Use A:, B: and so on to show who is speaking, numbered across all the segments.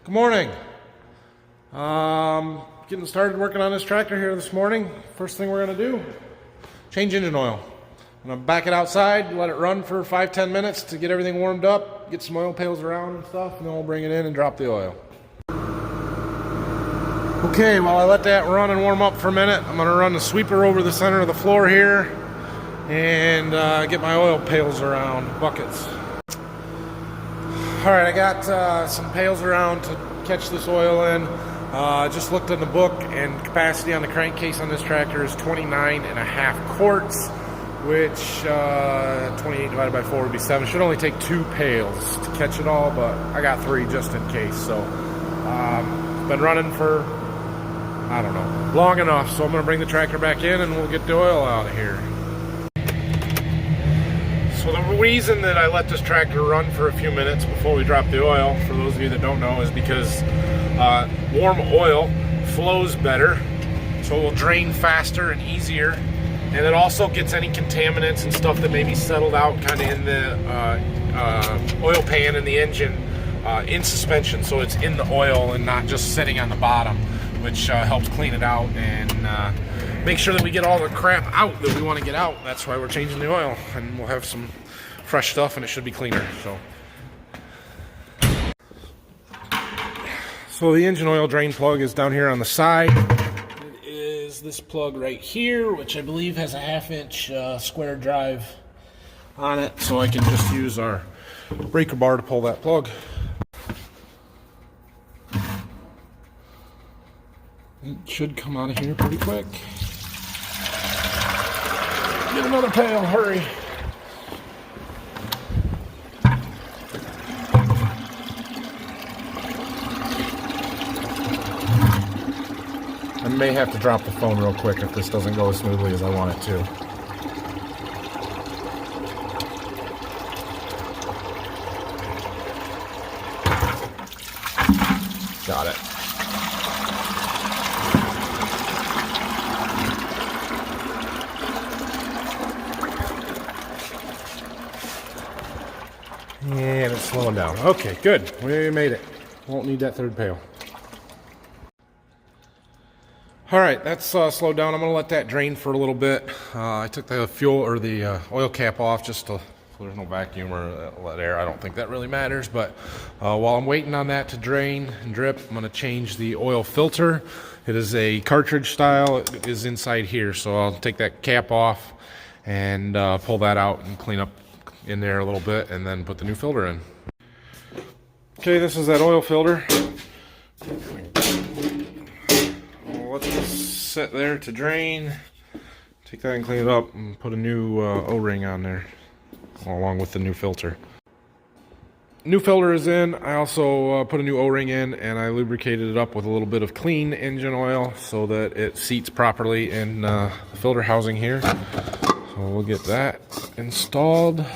A: Good morning. Getting started working on this tractor here this morning. First thing we're going to do, change engine oil. I'm going to back it outside, let it run for 5-10 minutes to get everything warmed up, get some oil pails around and stuff, and then we'll bring it in and drop the oil. Okay, while I let that run and warm up for a minute, I'm going to run the sweeper over the center of the floor here and get my oil pails around, buckets. All right, I got some pails around to catch this oil in. Just looked in the book, and capacity on the crankcase on this tractor is 29.5 quarts, which 28 divided by 4 would be 7. Should only take 2 pails to catch it all, but I got 3 just in case. So been running for, I don't know, long enough. So I'm going to bring the tractor back in and we'll get the oil out of here. So the reason that I let this tractor run for a few minutes before we drop the oil, for those of you that don't know, is because warm oil flows better, so it will drain faster and easier, and it also gets any contaminants and stuff that may be settled out kind of in the oil pan in the engine in suspension, so it's in the oil and not just sitting on the bottom, which helps clean it out and make sure that we get all the crap out that we want to get out. That's why we're changing the oil, and we'll have some fresh stuff and it should be cleaner. So the engine oil drain plug is down here on the side. It is this plug right here, which I believe has a 1/2-inch square drive on it, so I can just use our breaker bar to pull that plug. It should come out of here pretty quick. Get another pail, hurry. I may have to drop the phone real quick if this doesn't go as smoothly as I want it to. Got it. And it's slowing down. Okay, good. We made it. Won't need that 3rd pail. All right, that's slowed down. I'm going to let that drain for a little bit. I took the fuel or the oil cap off just so there's no vacuum or let air. I don't think that really matters. But while I'm waiting on that to drain and drip, I'm going to change the oil filter. It is a cartridge style. It is inside here, so I'll take that cap off and pull that out and clean up in there a little bit, and then put the new filter in. Okay, this is that oil filter. I'll let this sit there to drain. Take that and clean it up and put a new O-ring on there along with the new filter. New filter is in. I also put a new O-ring in, and I lubricated it up with a little bit of clean engine oil so that it seats properly in the filter housing here. So we'll get that installed.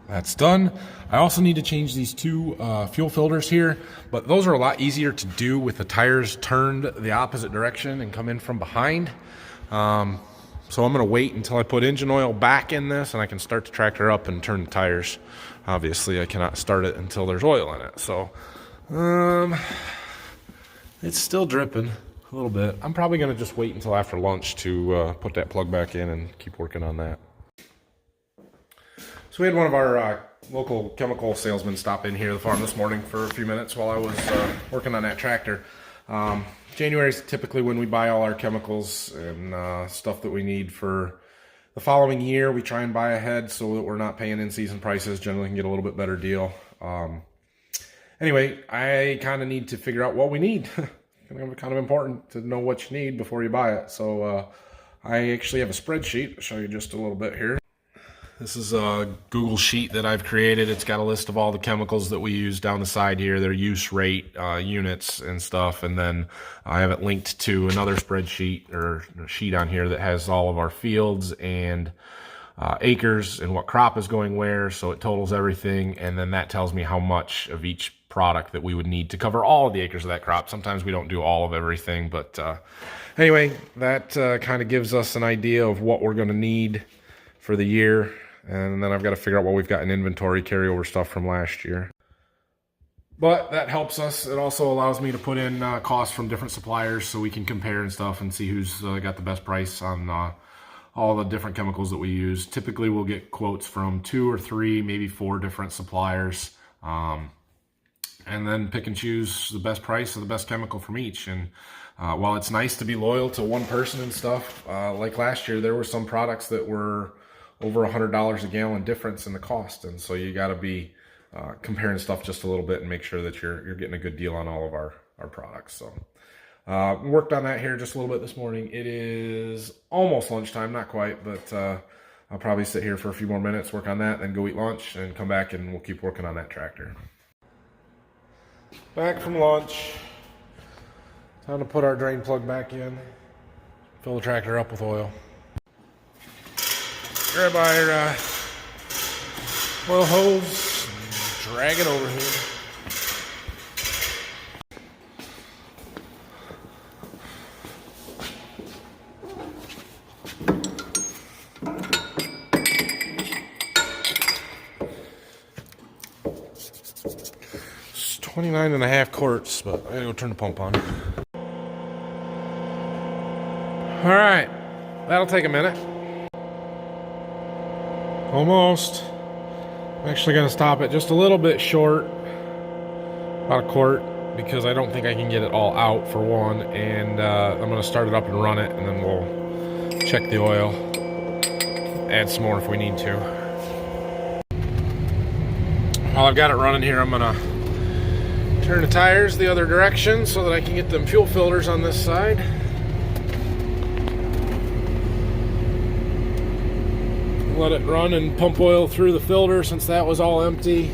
A: That's done. I also need to change these 2 fuel filters here, but those are a lot easier to do with the tires turned the opposite direction and come in from behind. So I'm going to wait until I put engine oil back in this and I can start the tractor up and turn the tires. Obviously, I cannot start it until there's oil in it. So it's still dripping a little bit. I'm probably going to just wait until after lunch to put that plug back in and keep working on that. So we had one of our local chemical salesmen stop in here at the farm this morning for a few minutes while I was working on that tractor. January is typically when we buy all our chemicals and stuff that we need for the following year. We try and buy ahead so that we're not paying in-season prices. Generally can get a little bit better deal. Anyway, I kind of need to figure out what we need. Kind of important to know what you need before you buy it. So I actually have a spreadsheet. I'll show you just a little bit here. This is a Google sheet that I've created. It's got a list of all the chemicals that we use down the side here, their use rate, units and stuff. And then I have it linked to another spreadsheet or sheet on here that has all of our fields and acres and what crop is going where. So it totals everything. And then that tells me how much of each product that we would need to cover all of the acres of that crop. Sometimes we don't do all of everything. But anyway, that kind of gives us an idea of what we're going to need for the year. And then I've got to figure out what we've got in inventory, carryover stuff from last year. But that helps us. It also allows me to put in costs from different suppliers so we can compare and stuff and see who's got the best price on all the different chemicals that we use. Typically, we'll get quotes from 2 or 3, maybe 4 different suppliers. And then pick and choose the best price of the best chemical from each. And while it's nice to be loyal to one person and stuff, like last year, there were some products that were over $100 a gallon difference in the cost. And so you got to be comparing stuff just a little bit and make sure that you're getting a good deal on all of our products. So worked on that here just a little bit this morning. It is almost lunchtime, not quite, but I'll probably sit here for a few more minutes, work on that, then go eat lunch and come back and we'll keep working on that tractor. Back from lunch. Time to put our drain plug back in. Fill the tractor up with oil. Grab our oil hose and drag it over here. It's 29.5 quarts, but I gotta go turn the pump on. All right, that'll take a minute. Almost. I'm actually going to stop it just a little bit short, about a quart, because I don't think I can get it all out for one, and I'm going to start it up and run it, and then we'll check the oil, add some more if we need to. While I've got it running here, I'm going to turn the tires the other direction so that I can get them fuel filters on this side. Let it run and pump oil through the filter since that was all empty.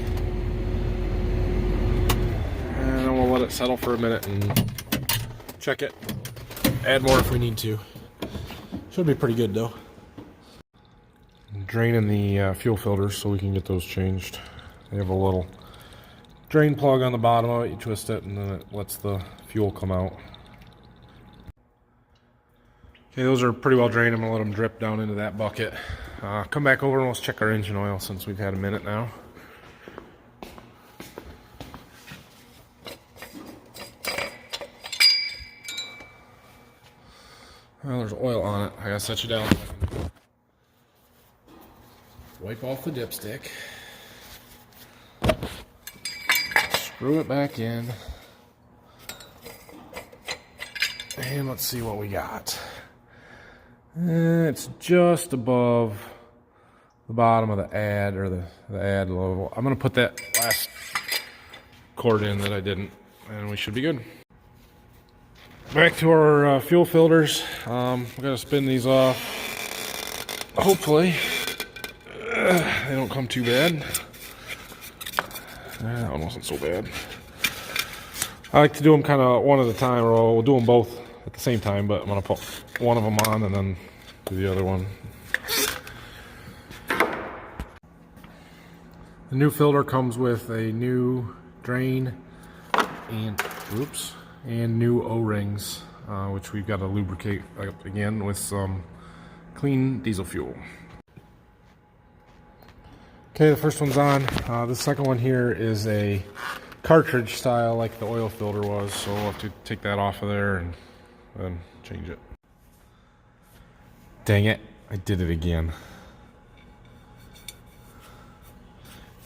A: And then we'll let it settle for a minute and check it. Add more if we need to. Should be pretty good though. Draining the fuel filters so we can get those changed. They have a little drain plug on the bottom of it. You twist it and then it lets the fuel come out. Okay, those are pretty well drained. I'm gonna let them drip down into that bucket. Come back over and let's check our engine oil since we've had a minute now. Well, there's oil on it. I gotta set you down. Wipe off the dipstick. Screw it back in. And let's see what we got. It's just above the bottom of the add, or the add level. I'm going to put that last cord in that I didn't, and we should be good. Back to our fuel filters. We're going to spin these off. Hopefully, they don't come too bad. That one wasn't so bad. I like to do them kind of one at a time, or we'll do them both at the same time, but I'm going to put one of them on and then do the other one. The new filter comes with a new drain and new O-rings, which we've got to lubricate again with some clean diesel fuel. Okay, the first one's on. The second one here is a cartridge style like the oil filter was, so we'll have to take that off of there and then change it. Dang it, I did it again.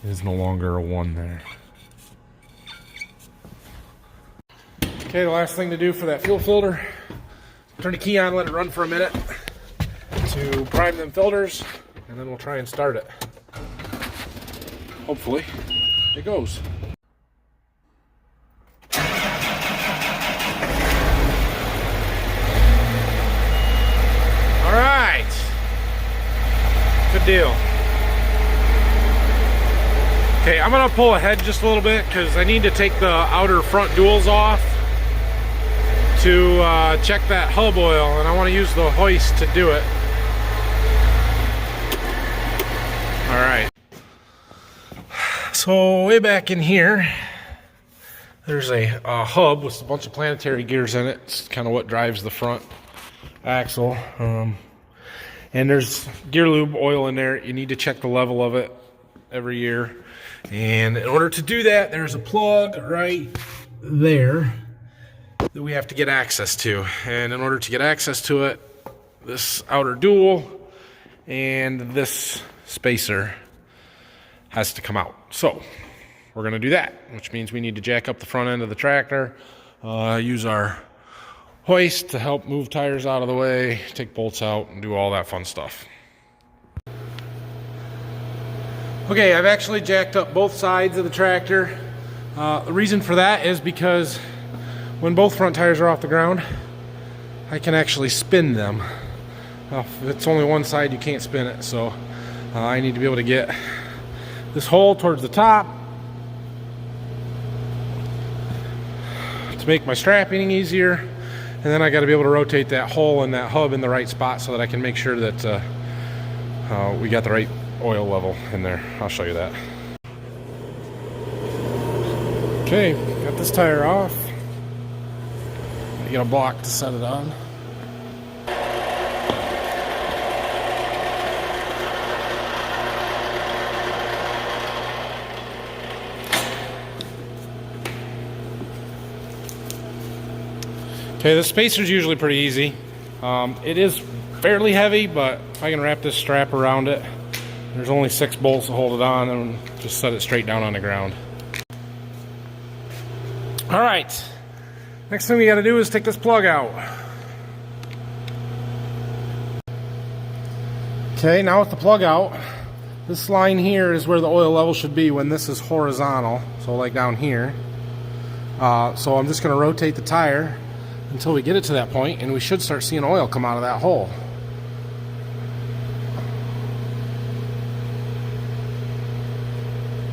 A: It is no longer a 1 there. Okay, the last thing to do for that fuel filter, turn the key on, let it run for a minute to prime them filters, and then we'll try and start it. Hopefully, it goes. All right, good deal. Okay, I'm gonna pull ahead just a little bit because I need to take the outer front duals off to check that hub oil, and I want to use the hoist to do it. All right. So way back in here, there's a hub with a bunch of planetary gears in it. It's kind of what drives the front axle. And there's gear lube oil in there. You need to check the level of it every year. And in order to do that, there's a plug right there that we have to get access to. And in order to get access to it, this outer dual and this spacer has to come out. So we're gonna do that, which means we need to jack up the front end of the tractor, use our hoist to help move tires out of the way, take bolts out, and do all that fun stuff. Okay, I've actually jacked up both sides of the tractor. The reason for that is because when both front tires are off the ground, I can actually spin them. If it's only one side, you can't spin it, so I need to be able to get this hole towards the top to make my strapping easier, and then I got to be able to rotate that hole and that hub in the right spot so that I can make sure that we got the right oil level in there. I'll show you that. Okay, got this tire off. I get a block to set it on. Okay, the spacer's usually pretty easy. It is fairly heavy, but if I can wrap this strap around it, there's only 6 bolts to hold it on, and just set it straight down on the ground. All right, next thing we gotta do is take this plug out. Okay, now with the plug out, this line here is where the oil level should be when this is horizontal, so like down here. So I'm just gonna rotate the tire until we get it to that point, and we should start seeing oil come out of that hole.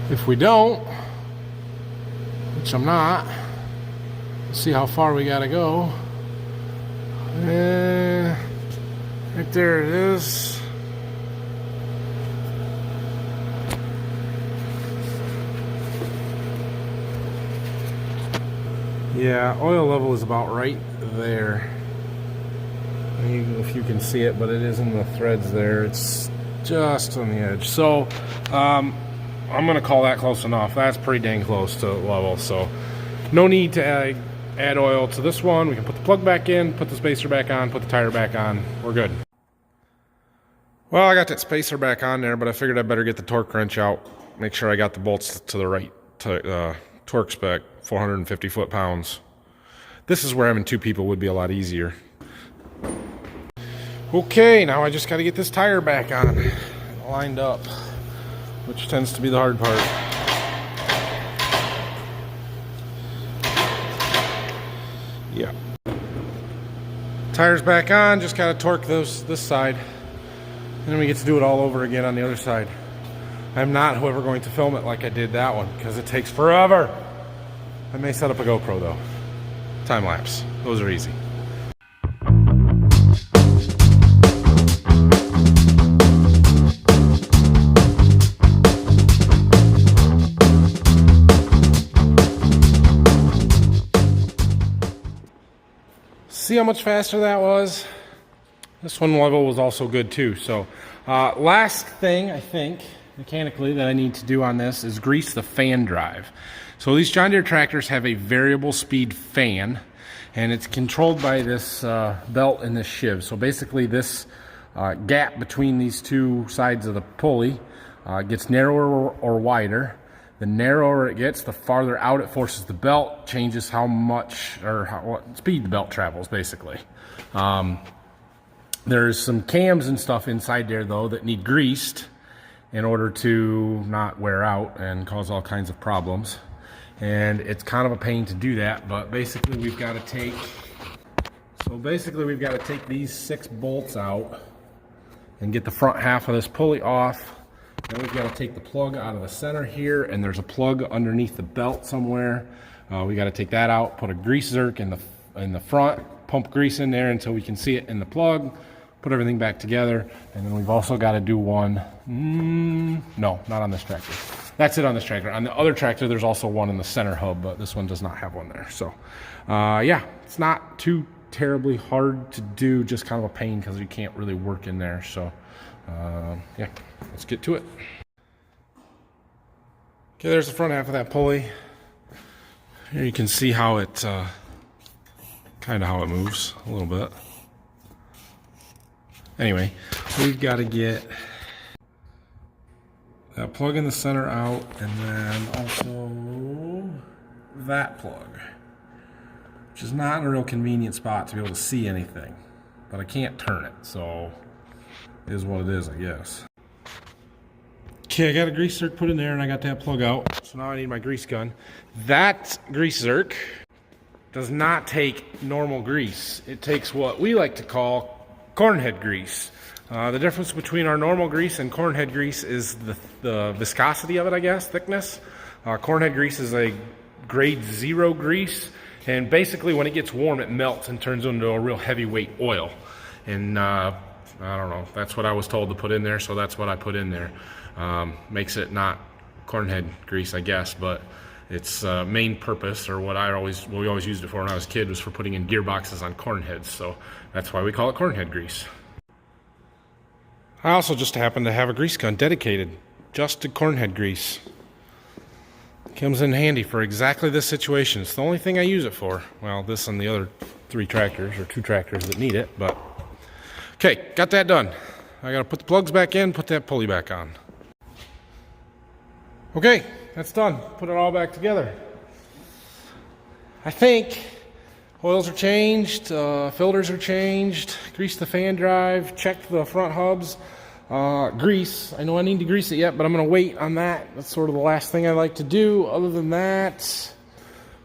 A: If we don't, which I'm not, let's see how far we gotta go. Right there it is. Yeah, oil level is about right there. I don't know if you can see it, but it is in the threads there. It's just on the edge. So I'm gonna call that close enough. That's pretty dang close to level. So no need to add oil to this one. We can put the plug back in, put the spacer back on, put the tire back on. We're good. Well, I got that spacer back on there, but I figured I'd better get the torque wrench out. Make sure I got the bolts to the right torque spec, 450 foot-pounds. This is where having 2 people would be a lot easier. Okay, now I just got to get this tire back on, lined up, which tends to be the hard part. Yeah. Tires back on, just got to torque this side. And then we get to do it all over again on the other side. I'm not, however, going to film it like I did that one, because it takes forever. I may set up a GoPro though. Time lapse. Those are easy. See how much faster that was? This one level was also good too. So last thing I think mechanically that I need to do on this is grease the fan drive. So these John Deere tractors have a variable speed fan, and it's controlled by this belt and this sheave. So basically this gap between these two sides of the pulley gets narrower or wider. The narrower it gets, the farther out it forces the belt, changes how much or what speed the belt travels basically. There's some cams and stuff inside there though that need greased in order to not wear out and cause all kinds of problems. And it's kind of a pain to do that, but basically we've got to take these 6 bolts out and get the front half of this pulley off. Then we've got to take the plug out of the center here, and there's a plug underneath the belt somewhere. We got to take that out, put a grease zerk in the front, pump grease in there until we can see it in the plug, put everything back together, and then we've also got to do one. No, not on this tractor. That's it on this tractor. On the other tractor, there's also one in the center hub, but this one does not have one there. So, yeah, it's not too terribly hard to do, just kind of a pain because you can't really work in there. So yeah, let's get to it. Okay, there's the front half of that pulley. Here you can see how it kind of how it moves a little bit. Anyway, we've got to get that plug in the center out, and then also that plug, which is not in a real convenient spot to be able to see anything, but I can't turn it, so it is what it is, I guess. Okay, I got a grease zerk put in there, and I got that plug out, so now I need my grease gun. That grease zerk does not take normal grease. It takes what we like to call cornhead grease. The difference between our normal grease and cornhead grease is the viscosity of it, I guess, thickness. Cornhead grease is a grade 0 grease, and basically when it gets warm it melts and turns into a real heavyweight oil. And I don't know, that's what I was told to put in there, so that's what I put in there. Makes it not cornhead grease, I guess, but its main purpose, or what we always used it for when I was a kid, was for putting in gearboxes on cornheads, so that's why we call it cornhead grease. I also just happen to have a grease gun dedicated just to cornhead grease. Comes in handy for exactly this situation. It's the only thing I use it for. Well, this and the other 3 tractors, or 2 tractors that need it, but okay, got that done. I gotta put the plugs back in, put that pulley back on. Okay, that's done. Put it all back together. I think oils are changed, filters are changed, greased the fan drive, checked the front hubs. Grease, I know I need to grease it yet, but I'm going to wait on that. That's sort of the last thing I like to do. Other than that,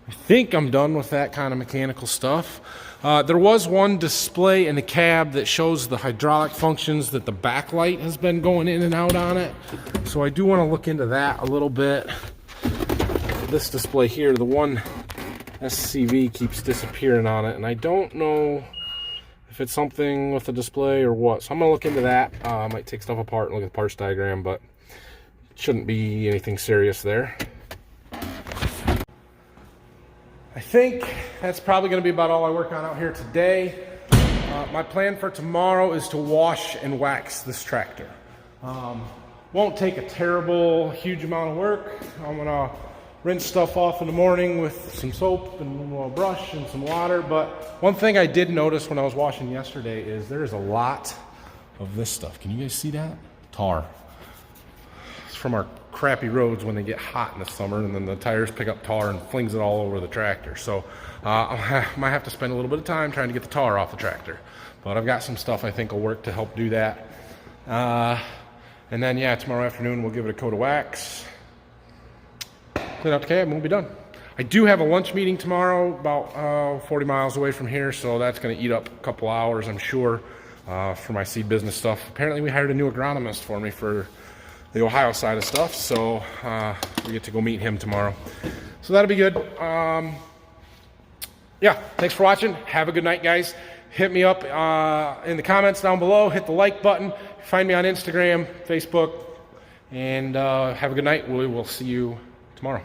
A: I think I'm done with that kind of mechanical stuff. There was one display in the cab that shows the hydraulic functions that the backlight has been going in and out on it. So I do want to look into that a little bit. This display here, the one SCV keeps disappearing on it, and I don't know if it's something with the display or what. So I'm gonna look into that. I might take stuff apart and look at the parts diagram, but it shouldn't be anything serious there. I think that's probably gonna be about all I work on out here today. My plan for tomorrow is to wash and wax this tractor. Won't take a terrible, huge amount of work. I'm gonna rinse stuff off in the morning with some soap and a brush and some water. But one thing I did notice when I was washing yesterday is there's a lot of this stuff. Can you guys see that? Tar. It's from our crappy roads when they get hot in the summer, and then the tires pick up tar and flings it all over the tractor. So I might have to spend a little bit of time trying to get the tar off the tractor. But I've got some stuff I think will work to help do that. And then, yeah, tomorrow afternoon we'll give it a coat of wax. Clean out the cab and we'll be done. I do have a lunch meeting tomorrow about 40 miles away from here, so that's going to eat up a couple hours, I'm sure, for my seed business stuff. Apparently we hired a new agronomist for me for the Ohio side of stuff, so we get to go meet him tomorrow. So that'll be good. Yeah, thanks for watching. Have a good night, guys. Hit me up in the comments down below. Hit the like button. Find me on Instagram, Facebook, and have a good night. We will see you tomorrow.